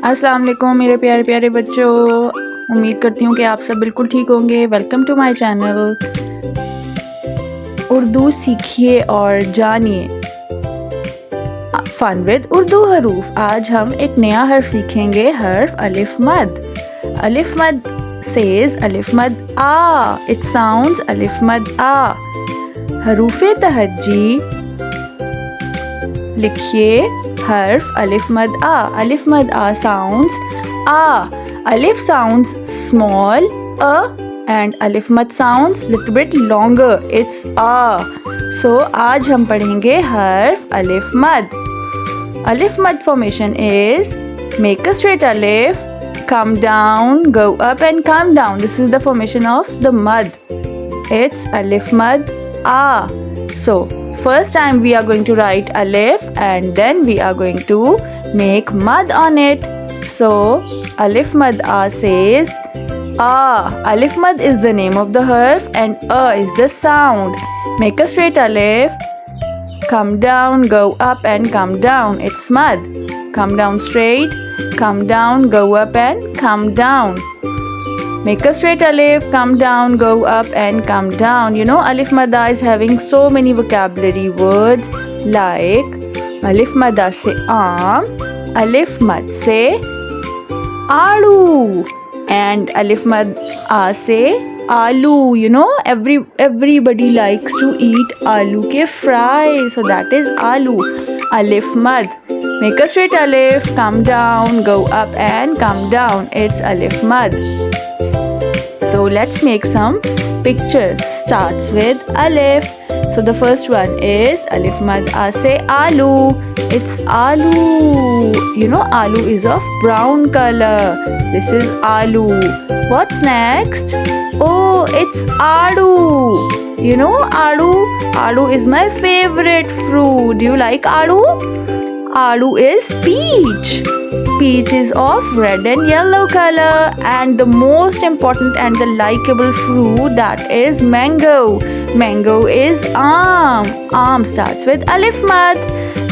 अस्सलाम वालेकुम मेरे प्यारे प्यारे बच्चों। उम्मीद करती हूँ कि आप सब बिल्कुल ठीक होंगे। Welcome to my channel Urdu सीखिए और जानिए। फन विद उर्दू हरूफ। आज हम एक नया हर्फ सीखेंगे, हर्फ अलिफ मद। अलिफ मद सेज अलिफ मद आ, इट साउंड्स अलिफ मद आ। हरूफे तहज्जी लिखिए हर्फ अलिफ मद आ। अलिफ मद आ sounds uh. Alif sounds small a and alif mad sounds little bit longer, it's a. So आज हम पढ़ेंगे हर्फ अलिफ मद. Alif mad formation is make a straight alif, come down, go up and come down. This is the formation of the mad. It's alif mad a. So first time we are going to write alif and then we are going to make mad on it. So alif mad a says a. Alif mad is the name of the harf and a is the sound. Make a straight alif, come down, go up and come down. It's mad. Come down straight, come down, go up and come down. Make a straight alif, come down, go up and come down. You know, alif madda is having so many vocabulary words like alif madda se aam, alif mad se alu, and alif mad a se aloo. You know, everybody likes to eat aloo ke fry, so that is aloo. Alif mad. Make a straight alif, come down, go up and come down. It's alif mad. So let's make some pictures. Starts with alif. So the first one is alif mad a se aloo. It's aloo. You know, aloo is of brown color. This is aloo. What's next? Oh, it's adu. You know adu? Adu is my favorite fruit. Do you like adu? Adu is peach. Peach is of red and yellow color, and the most important and the likable fruit, that is mango. Mango is aam. Aam starts with alif mad.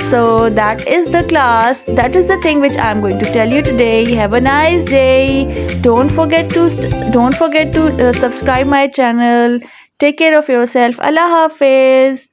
So that is the class. That is the thing which I am going to tell you today. Have a nice day. Don't forget to subscribe my channel. Take care of yourself. Allah Hafiz.